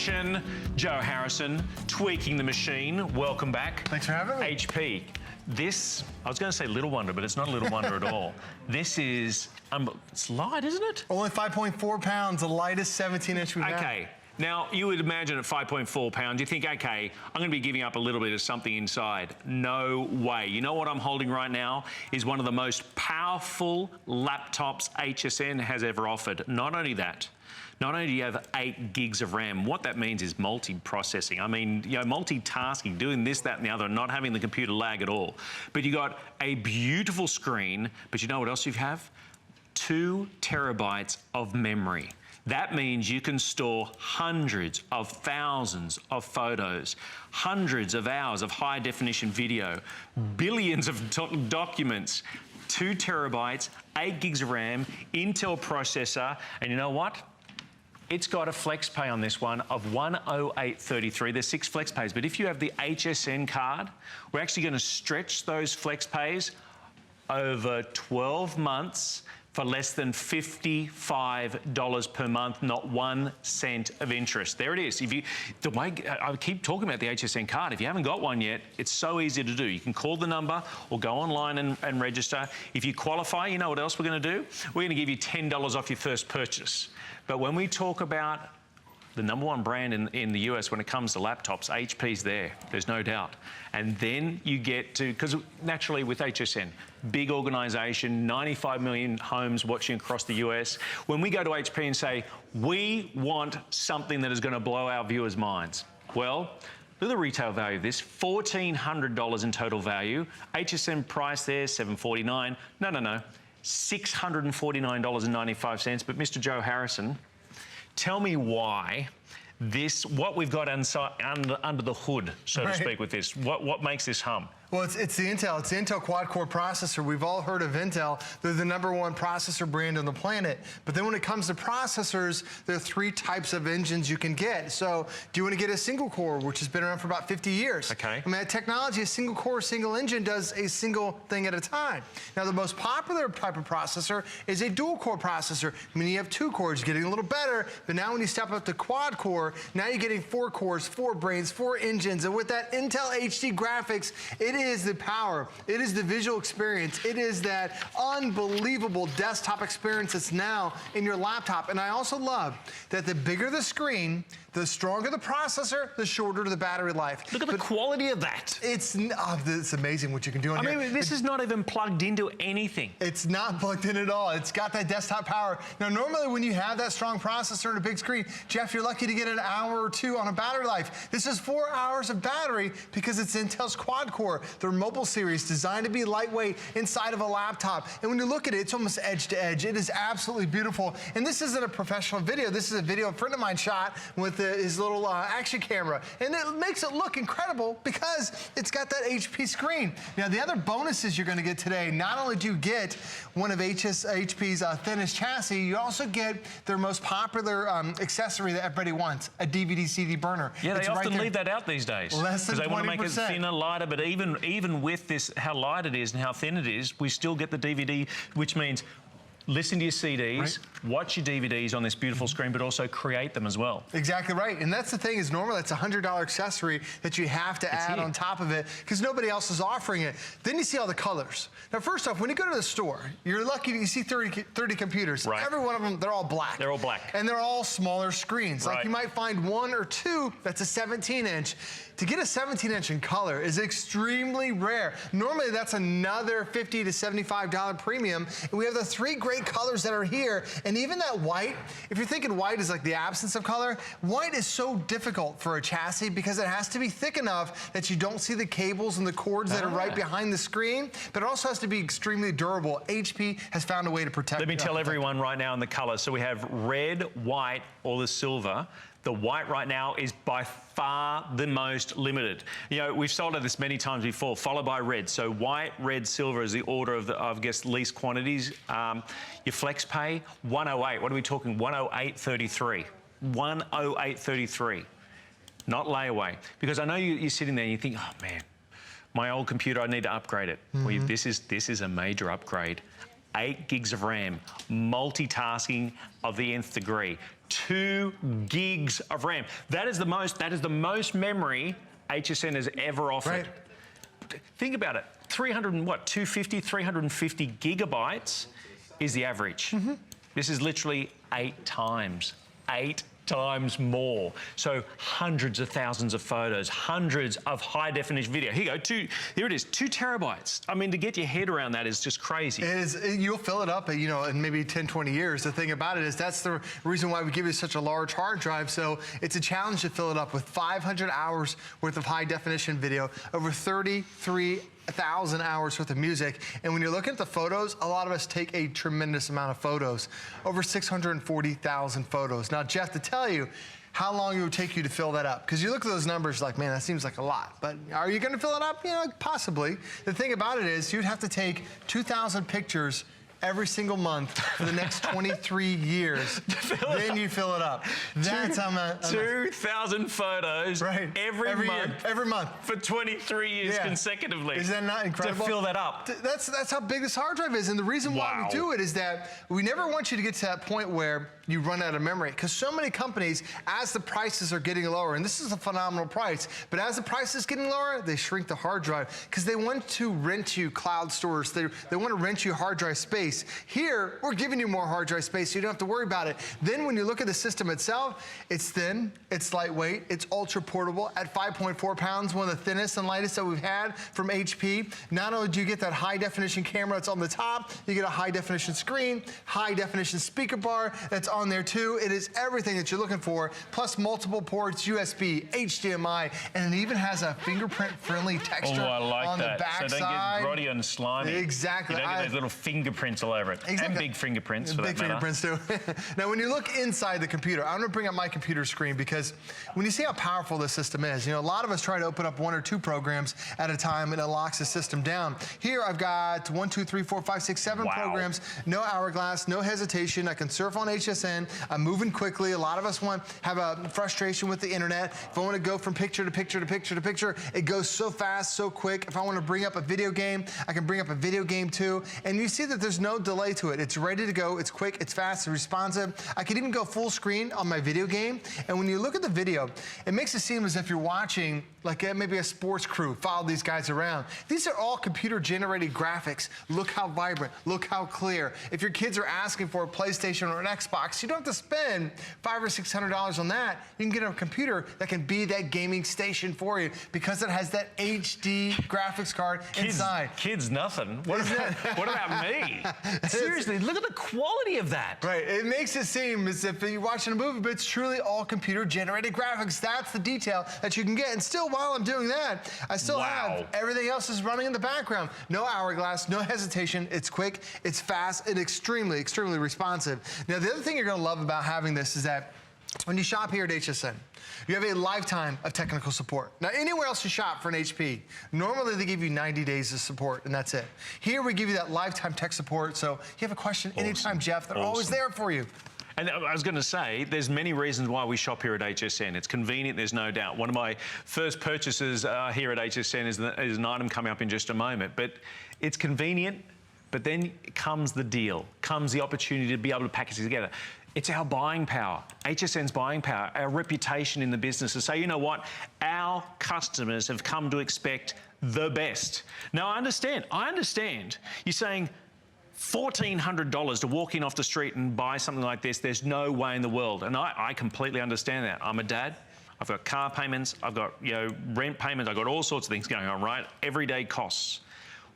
session. Joe Harrison, tweaking the machine. Welcome back. Thanks for having me. HP. This, I was going to say little wonder, but it's not a little wonder at all. This is, it's light, isn't it? Only 5.4 pounds, the lightest 17-inch we've had. Okay. Now, you would imagine at 5.4 pounds, you think, okay, I'm going to be giving up a little bit of something inside. No way. You know what I'm holding right now is one of the most powerful laptops HSN has ever offered. Not only that, not only do you have 8 gigs of RAM, what that means is multi-processing. I mean, you know, multitasking, doing this, that, and the other, and not having the computer lag at all. But you got a beautiful screen, but you know what else you have? 2 terabytes of memory. That means you can store hundreds of thousands of photos, hundreds of hours of high definition video, billions of documents, 2 terabytes, 8 gigs of RAM, Intel processor, and you know what? It's got a flex pay on this one of $108.33. There's 6 flex pays, but if you have the HSN card, we're actually going to stretch those flex pays over 12 months for less than $55 per month, not 1 cent of interest. There it is. If you, the way I keep talking about the HSN card, if you haven't got one yet, it's so easy to do. You can call the number or go online and register. If you qualify, you know what else we're going to do? We're going to give you $10 off your first purchase. But when we talk about the #1 brand in the US when it comes to laptops, HP's there, there's no doubt. And then you get to, because naturally with HSN, big organization, 95 million homes watching across the US. When we go to HP and say, we want something that is going to blow our viewers' minds, well, look at the retail value of this, $1,400 in total value. HSN price there, $749. No, $649.95. But Mr. Joe Harrison, tell me why this, what we've got inside, under the hood, so to speak, with this. What makes this hum? Well, it's the Intel QuadCore processor. We've all heard of Intel. They're the #1 processor brand on the planet. But then when it comes to processors, there are 3 types of engines you can get. So do you want to get a single core, which has been around for about 50 years? Okay. I mean, that technology, a single core, single engine does a single thing at a time. Now, the most popular type of processor is a dual core processor. I mean, you have 2 cores, getting a little better. But now when you step up to quad core, now you're getting 4 cores, 4 brains, 4 engines. And with that Intel HD graphics, it is the power, it is the visual experience, it is that unbelievable desktop experience that's now in your laptop. And I also love that the bigger the screen, the stronger the processor, the shorter the battery life. Look at the quality of that. It's amazing what you can do on here. I mean, this is not even plugged into anything. It's not plugged in at all. It's got that desktop power. Now, normally when you have that strong processor and a big screen, Jeff, you're lucky to get an hour or 2 on a battery life. This is 4 hours of battery because it's Intel's QuadCore, their mobile series designed to be lightweight inside of a laptop. And when you look at it, it's almost edge to edge. It is absolutely beautiful. And this isn't a professional video. This is a video a friend of mine shot with his little action camera. And it makes it look incredible because it's got that HP screen. Now, the other bonuses you're going to get today, not only do you get one of HP's thinnest chassis, you also get their most popular accessory that everybody wants, a DVD-CD burner. Yeah, they often leave that out these days. Less than 20%. Because they want to make it thinner, lighter, but even with this, how light it is and how thin it is, we still get the DVD, which means listen to your CDs, watch your DVDs on this beautiful screen, but also create them as well. Exactly right. And that's the thing is normally it's a $100 accessory that you have to add on top of it because nobody else is offering it. Then you see all the colors. Now, first off, when you go to the store, you're lucky you see 30 computers. Right. Every one of them, they're all black. They're all black. And they're all smaller screens. Right. Like you might find 1 or 2 that's a 17-inch. To get a 17-inch in color is extremely rare. Normally, that's another $50 to $75 premium. And we have the 3 great colors that are here. And even that white, if you're thinking white is like the absence of color, white is so difficult for a chassis because it has to be thick enough that you don't see the cables and the cords that are right behind the screen, but it also has to be extremely durable. HP has found a way to protect it. Let me tell everyone right now in the colors. So we have red, white, or the silver. The white right now is by far the most limited. You know, we've sold this many times before, followed by red. So white, red, silver is the order of the, I guess, least quantities. Your flex pay, 108. What are we talking? 108.33. 108.33. Not layaway. Because I know you're sitting there and you think, oh man, my old computer, I need to upgrade it. Well, this is a major upgrade. 8 gigs of RAM, multitasking of the nth degree, 2 gigs of RAM. That is the most memory HSN has ever offered. Right. Think about it. 250, 350 gigabytes is the average. This is literally 8 times more. So hundreds of thousands of photos, hundreds of high definition video. Here you go, here it is, 2 terabytes. I mean, to get your head around that is just crazy. It is, you'll fill it up, you know, in maybe 10, 20 years. The thing about it is that's the reason why we give you such a large hard drive. So it's a challenge to fill it up with 500 hours worth of high definition video, over 33,000 hours worth of music. And when you're looking at the photos, a lot of us take a tremendous amount of photos, over 640,000 photos. Now, Jeff, to tell you how long it would take you to fill that up, because you look at those numbers like, man, that seems like a lot, but are you gonna fill it up? You know, possibly. The thing about it is you'd have to take 2,000 pictures every single month for the next 23 years. Then you fill it up. That's how much. 2,000 photos every month for 23 years consecutively. Is that not incredible? To fill that up. That's how big this hard drive is. And the reason why we do it is that we never want you to get to that point where you run out of memory. Because so many companies, as the prices are getting lower, and this is a phenomenal price, but as the price is getting lower, they shrink the hard drive because they want to rent you cloud storage. They want to rent you hard drive space. Here, we're giving you more hard drive space, so you don't have to worry about it. Then when you look at the system itself, it's thin, it's lightweight, it's ultra portable at 5.4 pounds, one of the thinnest and lightest that we've had from HP. Not only do you get that high definition camera that's on the top, you get a high definition screen, high definition speaker bar that's on there too. It is everything that you're looking for, plus multiple ports, USB, HDMI, and it even has a fingerprint-friendly texture on the back so side. So don't get grotty and slimy. Exactly. You don't get those little fingerprints all over it. Exactly. And big fingerprints for big that matter. Big fingerprints too. Now, when you look inside the computer, I'm gonna bring up my computer screen because when you see how powerful this system is, you know, a lot of us try to open up 1 or 2 programs at a time and it locks the system down. Here, I've got 1, 2, 3, 4, 5, 6, 7 programs, no hourglass, no hesitation. I can surf on HSN. I'm moving quickly. A lot of us have a frustration with the internet. If I want to go from picture to picture to picture to picture, it goes so fast, so quick. If I want to bring up a video game, I can bring up a video game too. And you see that there's no delay to it. It's ready to go. It's quick. It's fast. It's responsive. I can even go full screen on my video game. And when you look at the video, it makes it seem as if you're watching like maybe a sports crew follow these guys around. These are all computer-generated graphics. Look how vibrant. Look how clear. If your kids are asking for a PlayStation or an Xbox, you don't have to spend $500 or $600 on that. You can get a computer that can be that gaming station for you because it has that HD graphics card inside. Kids, nothing. What about me? Seriously, look at the quality of that. Right. It makes it seem as if you're watching a movie, but it's truly all computer-generated graphics. That's the detail that you can get. And still, while I'm doing that, I still have everything else is running in the background. No hourglass, no hesitation. It's quick, it's fast, and extremely, extremely responsive. Now, the other thing you're going to love about having this is that when you shop here at HSN, you have a lifetime of technical support. Now, anywhere else you shop for an HP, normally they give you 90 days of support, and that's it. Here, we give you that lifetime tech support, so if you have a question anytime, Jeff, they're always there for you. And I was going to say, there's many reasons why we shop here at HSN. It's convenient, there's no doubt. One of my first purchases here at HSN is an item coming up in just a moment. But it's convenient, but then comes the deal, comes the opportunity to be able to package it together. It's our buying power, HSN's buying power, our reputation in the business to say, you know what, our customers have come to expect the best. Now, I understand. You're saying, $1,400 to walk in off the street and buy something like this, there's no way in the world. And I completely understand that. I'm a dad. I've got car payments. I've got, you know, rent payments. I've got all sorts of things going on, right? Everyday costs.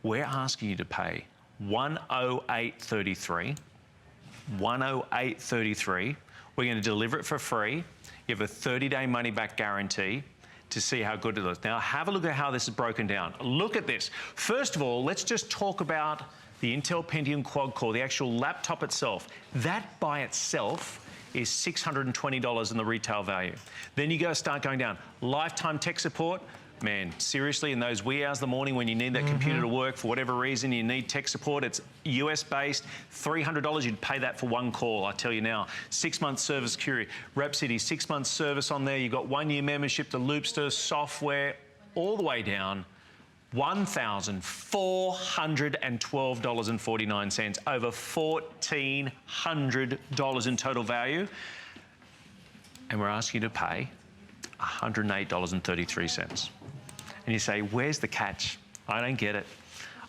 We're asking you to pay $108.33. $108.33. We're going to deliver it for free. You have a 30-day money-back guarantee to see how good it is. Now, have a look at how this is broken down. Look at this. First of all, let's just talk about the Intel Pentium QuadCore, the actual laptop itself. That by itself is $620 in the retail value. Then you start going down. Lifetime tech support. Man, seriously, in those wee hours of the morning when you need that computer to work for whatever reason, you need tech support, it's US-based, $300, you'd pay that for one call, I tell you now. 6 months service security. Rhapsody, 6 months service on there. You've got 1 year membership to Loopster, software, all the way down $1,412.49, over $1,400 in total value. And we're asking you to pay $108.33. And you say, where's the catch? I don't get it.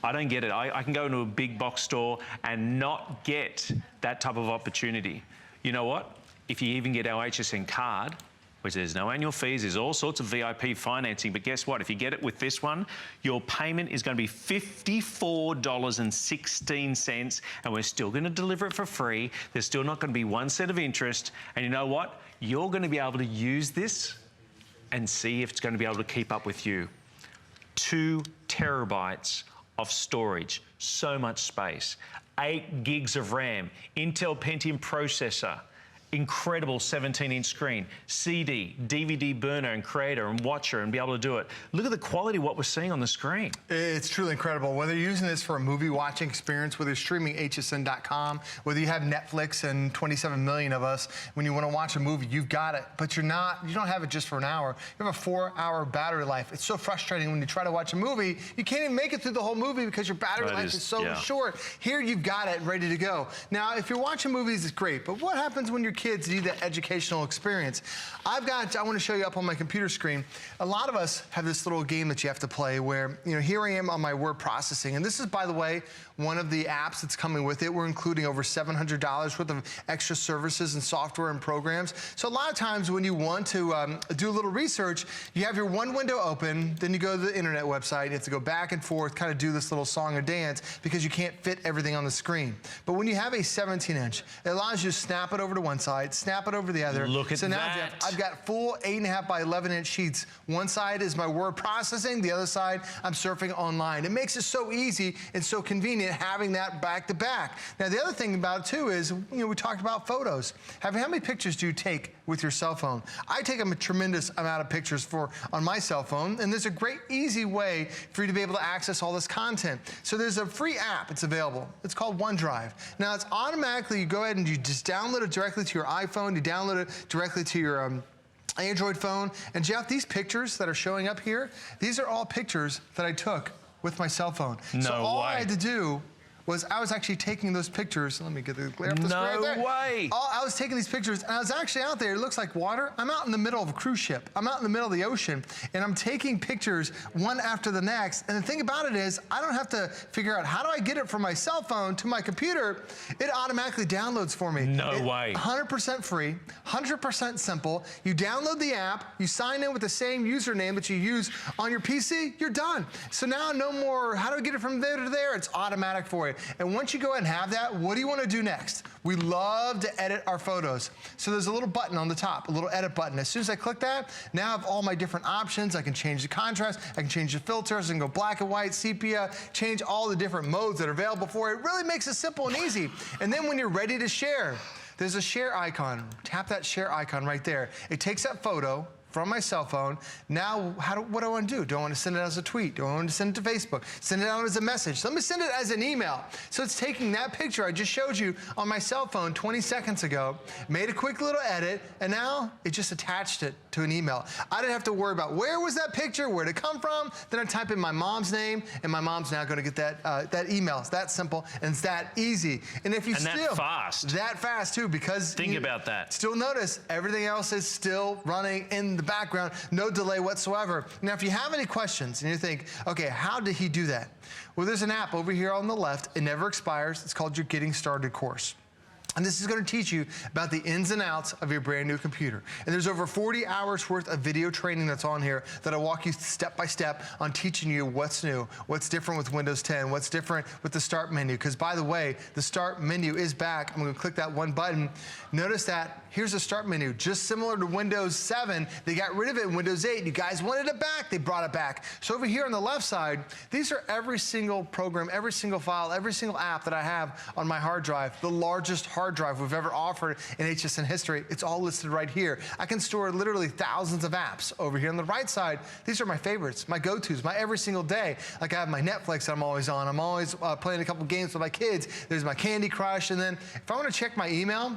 I don't get it. I can go into a big box store and not get that type of opportunity. You know what? If you even get our HSN card, which there's no annual fees, there's all sorts of VIP financing, but guess what? If you get it with this one, your payment is going to be $54.16, and we're still going to deliver it for free. There's still not going to be 1 cent of interest, and you know what? You're going to be able to use this and see if it's going to be able to keep up with you. 2 terabytes of storage, so much space, 8 gigs of RAM, Intel Pentium processor, incredible 17-inch screen, CD, DVD burner and creator and watcher, and be able to do it. Look at the quality of what we're seeing on the screen. It's truly incredible. Whether you're using this for a movie watching experience, whether you're streaming hsn.com, whether you have Netflix and 27 million of us, when you want to watch a movie, you've got it. But you don't have it just for an hour. You have a 4-hour battery life. It's so frustrating when you try to watch a movie, you can't even make it through the whole movie because your battery life is so short. Here you've got it ready to go. Now, if you're watching movies, it's great, but what happens when your kids need that educational experience? I want to show you up on my computer screen. A lot of us have this little game that you have to play where, here I am on my word processing. And this is, by the way, one of the apps that's coming with it. We're including over $700 worth of extra services and software and programs. So a lot of times when you want to do a little research, you have your one window open, then you go to the internet website, you have to go back and forth, kind of do this little song or dance because you can't fit everything on the screen. But when you have a 17-inch, it allows you to snap it over to one side, snap it over the other. Look at so now, that. Jeff, I've got full 8.5 by 11-inch sheets. One side is my word processing, the other side I'm surfing online. It makes it so easy and so convenient having that back to back. Now, the other thing about it too is, we talked about photos. How many pictures do you take with your cell phone? I take a tremendous amount of pictures on my cell phone, and there's a great, easy way for you to be able to access all this content. So there's a free app. It's available. It's called OneDrive. Now, it's automatically, you go ahead and you just download it directly to your iPhone. You download it directly to your Android phone. And Jeff, these pictures that are showing up here, these are all pictures that I took with my cell phone. So all I had to do was I was actually taking those pictures. Let me get the glare up the screen right there. No way. I was taking these pictures, and I was actually out there. It looks like water. I'm out in the middle of a cruise ship. I'm out in the middle of the ocean, and I'm taking pictures one after the next. And the thing about it is, I don't have to figure out how do I get it from my cell phone to my computer. It automatically downloads for me. No way. 100% free, 100% simple. You download the app, you sign in with the same username that you use on your PC, you're done. So now no more, how do I get it from there to there? It's automatic for you. And once you go ahead and have that, what do you want to do next? We love to edit our photos. So there's a little button on the top, a little edit button. As soon as I click that, now I have all my different options. I can change the contrast, I can change the filters, I can go black and white, sepia, change all the different modes that are available for it. It really makes it simple and easy. And then when you're ready to share, there's a share icon. Tap that share icon right there. It takes that photo from my cell phone. Now, what do I want to do? Do I want to send it as a tweet? Do I want to send it to Facebook? Send it out as a message? Let me send it as an email. So it's taking that picture I just showed you on my cell phone 20 seconds ago, made a quick little edit, and now it just attached it to an email. I didn't have to worry about where was that picture, where did it come from. Then I type in my mom's name, and my mom's now going to get that email. It's that simple, and it's that easy. And if you that fast. That fast too, because think about that. Still notice everything else is still running in the background, no delay whatsoever. Now, if you have any questions and you think, okay, how did he do that? Well, there's an app over here on the left. It never expires. It's called your Getting Started course. And this is going to teach you about the ins and outs of your brand new computer. And there's over 40 hours worth of video training that's on here that'll walk you step by step on teaching you what's new, what's different with Windows 10, what's different with the Start menu. Because by the way, the Start menu is back. I'm going to click that one button. Notice that here's the Start menu, just similar to Windows 7. They got rid of it in Windows 8. You guys wanted it back. They brought it back. So over here on the left side, these are every single program, every single file, every single app that I have on my hard drive, the largest hard drive we've ever offered in HSN history. It's all listed right here. I can store literally thousands of apps. Over here on the right side, these are my favorites, my go-tos, my every single day. Like I have my Netflix that I'm always on. I'm always playing a couple games with my kids. There's my Candy Crush. And then if I want to check my email,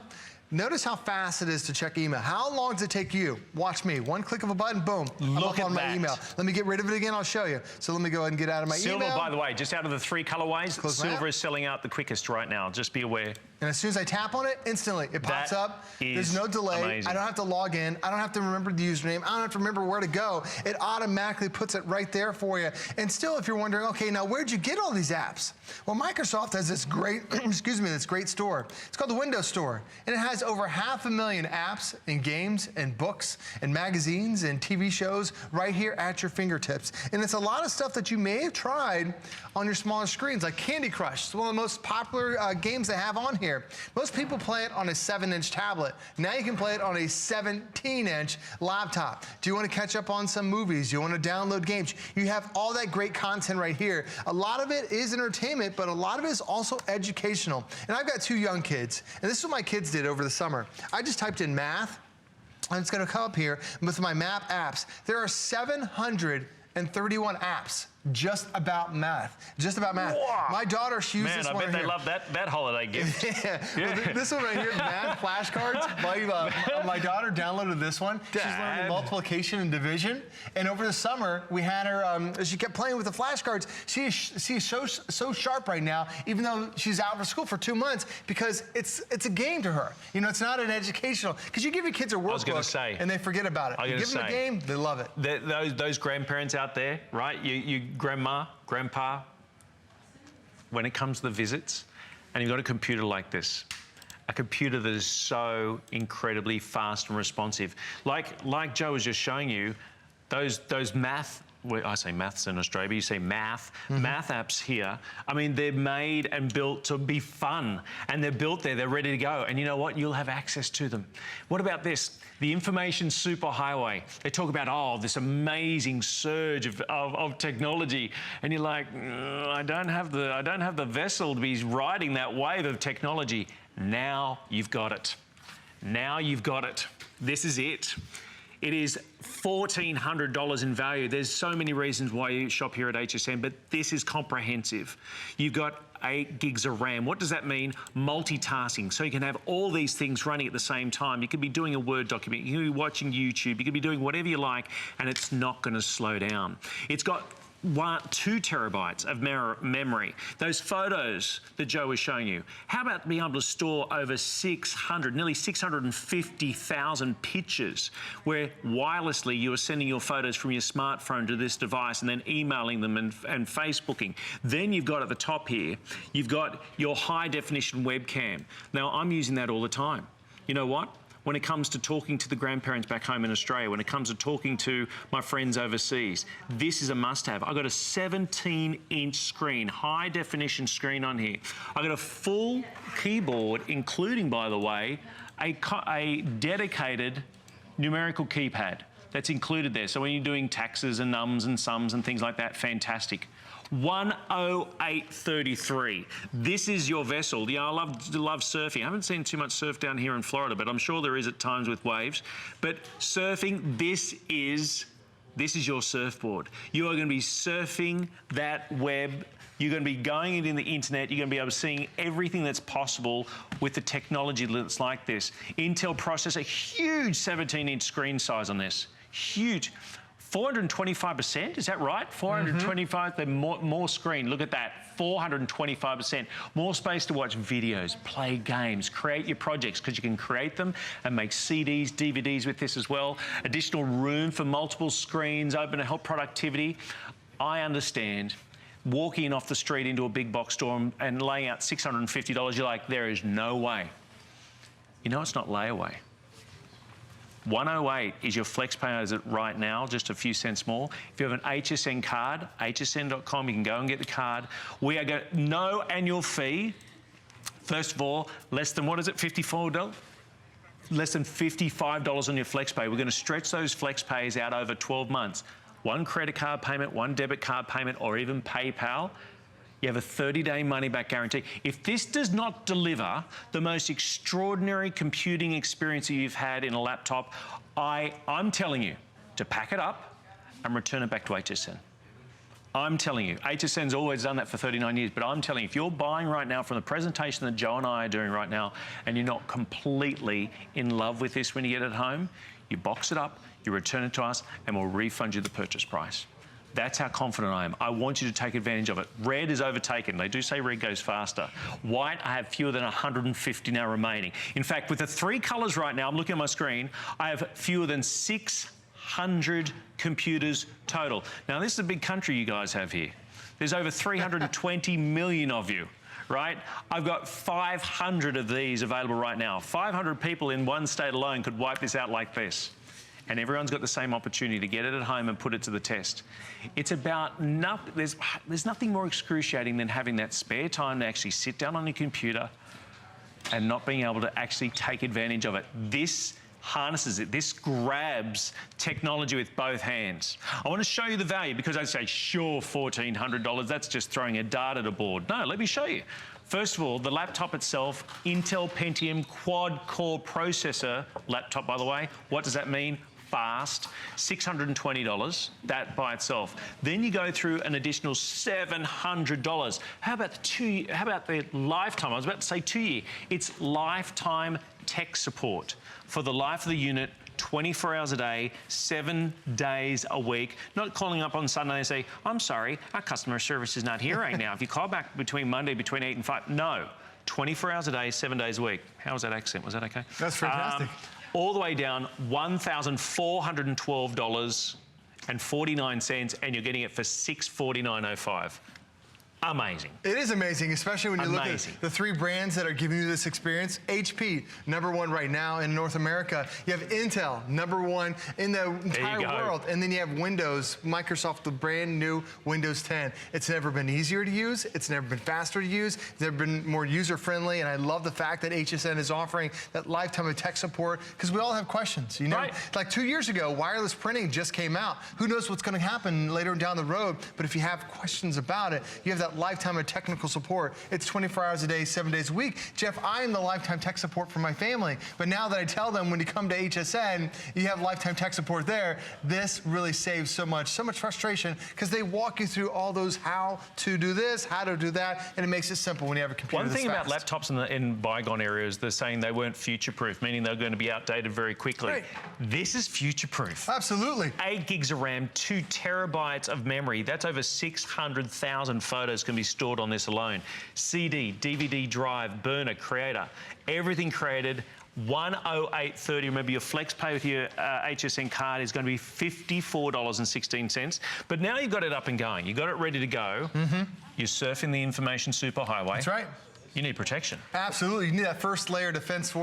Notice how fast it is to check email. How long does it take you? Watch me. One click of a button, boom. I'm up on my email. Let me get rid of it again, I'll show you. So let me go ahead and get out of my email. Silver, by the way, just out of the 3 colorways, silver is selling out the quickest right now. Just be aware. And as soon as I tap on it, instantly it pops up. There's no delay. Amazing. I don't have to log in. I don't have to remember the username. I don't have to remember where to go. It automatically puts it right there for you. And still, if you're wondering, okay, now where'd you get all these apps? Well, Microsoft has this great, excuse me, this great store. It's called the Windows Store. And it has over 500,000 apps and games and books and magazines and TV shows right here at your fingertips. And it's a lot of stuff that you may have tried on your smaller screens, like Candy Crush. It's one of the most popular games they have on here. Most people play it on a 7-inch tablet. Now you can play it on a 17-inch laptop. Do you want to catch up on some movies? Do you want to download games? You have all that great content right here. A lot of it is entertainment, but a lot of it is also educational. And I've got 2 young kids, and this is what my kids did over the summer. I just typed in math, and it's going to come up here with my map apps. There are 731 apps just about math. Just about math. Wow. My daughter, she used this one Man, I bet here. they love that holiday gift. Yeah. Well, this one right here, math flashcards. My daughter downloaded this one. She's learning multiplication and division. And over the summer, we had her, she kept playing with the flashcards. She is so sharp right now, even though she's out of school for 2 months, because it's a game to her. You know, it's not an educational, because you give your kids a workbook and they forget about it. You give them a game, they love it. Those grandparents out there, right? You grandma, grandpa, when it comes to the visits, and you've got a computer like this, a computer that is so incredibly fast and responsive. Like Joe was just showing you, those math, well, I say maths in Australia, but you say math apps here. I mean, they're made and built to be fun, and they're built there, they're ready to go. And you know what? You'll have access to them. What about this? The information superhighway. They talk about, oh, this amazing surge of technology. And you're like, I don't have the vessel to be riding that wave of technology. Now you've got it. Now you've got it. This is it. It is $1,400 in value. There's so many reasons why you shop here at HSN, but this is comprehensive. You've got 8 gigs of RAM. What does that mean? Multitasking. So you can have all these things running at the same time. You could be doing a Word document. You could be watching YouTube. You could be doing whatever you like, and it's not going to slow down. It's got 2 terabytes of memory. Those photos that Joe was showing you, how about being able to store over nearly 650,000 pictures, where wirelessly you are sending your photos from your smartphone to this device and then emailing them and Facebooking. Then you've got at the top here, you've got your high definition webcam. Now I'm using that all the time. You know what? When it comes to talking to the grandparents back home in Australia, when it comes to talking to my friends overseas, this is a must-have. I've got a 17-inch screen, high-definition screen on here. I've got a full keyboard, including, by the way, a dedicated numerical keypad that's included there. So when you're doing taxes and nums and sums and things like that, fantastic. 108.33. This is your vessel. Yeah, I love surfing. I haven't seen too much surf down here in Florida, but I'm sure there is at times with waves. But surfing, this is your surfboard. You are going to be surfing that web. You're going to be going into the internet. You're going to be able to see everything that's possible with the technology that's like this. Intel processor, huge 17-inch screen size on this. Huge. 425%, is that right? 425, the more screen, look at that, 425%. More space to watch videos, play games, create your projects, because you can create them and make CDs, DVDs with this as well. Additional room for multiple screens, open to help productivity. I understand. Walking off the street into a big box store and laying out $650, you're like, there is no way. You know, it's not layaway. 108 is your flex pay as it right now, just a few cents more. If you have an HSN card, hsn.com, you can go and get the card. We are going no annual fee. First of all, less than, what is it, $54? Less than $55 on your flex pay. We're going to stretch those flex pays out over 12 months. 1 credit card payment, 1 debit card payment, or even PayPal. You have a 30-day money-back guarantee. If this does not deliver the most extraordinary computing experience that you've had in a laptop, I'm telling you to pack it up and return it back to HSN. I'm telling you, HSN's always done that for 39 years, but I'm telling you, if you're buying right now from the presentation that Joe and I are doing right now, and you're not completely in love with this when you get it home, you box it up, you return it to us, and we'll refund you the purchase price. That's how confident I am. I want you to take advantage of it. Red is overtaken. They do say red goes faster. White, I have fewer than 150 now remaining. In fact, with the 3 colours right now, I'm looking at my screen, I have fewer than 600 computers total. Now, this is a big country you guys have here. There's over 320 million of you, right? I've got 500 of these available right now. 500 people in one state alone could wipe this out like this. And everyone's got the same opportunity to get it at home and put it to the test. It's about there's nothing more excruciating than having that spare time to actually sit down on your computer and not being able to actually take advantage of it. This harnesses it. This grabs technology with both hands. I want to show you the value because I say, sure, $1,400, that's just throwing a dart at a board. No, let me show you. First of all, the laptop itself, Intel Pentium quad-core processor laptop, by the way. What does that mean? Fast, $620, that by itself. Then you go through an additional $700. How about the lifetime? I was about to say 2-year. It's lifetime tech support for the life of the unit, 24 hours a day, 7 days a week. Not calling up on Sunday and say, I'm sorry, our customer service is not here right now. If you call back between Monday, between 8 and 5, no. 24 hours a day, 7 days a week. How was that accent? Was that okay? That's fantastic. All the way down, $1,412.49, and you're getting it for $649.05. Amazing. It is amazing, especially when you look at the 3 brands that are giving you this experience. HP, #1 right now in North America. You have Intel, #1 in the entire world. And then you have Windows, Microsoft, the brand new Windows 10. It's never been easier to use. It's never been faster to use. It's never been more user-friendly. And I love the fact that HSN is offering that lifetime of tech support because we all have questions. You know, like 2 years ago, wireless printing just came out. Who knows what's going to happen later down the road? But if you have questions about it, you have that lifetime of technical support. It's 24 hours a day, 7 days a week. Jeff, I am the lifetime tech support for my family. But now that I tell them when you come to HSN, you have lifetime tech support there, this really saves so much frustration because they walk you through all those how to do this, how to do that, and it makes it simple when you have a computer. One thing about laptops in bygone areas, they're saying they weren't future-proof, meaning they're going to be outdated very quickly. Right. This is future-proof. Absolutely. 8 gigs of RAM, 2 terabytes of memory. That's over 600,000 photos can be stored on this alone. CD, DVD drive, burner, creator, everything created. 108.30. Remember, your flex pay with your HSN card is going to be $54.16. But now you've got it up and going. You've got it ready to go. You're surfing the information superhighway. That's right. You need protection. Absolutely. You need that first layer of defense for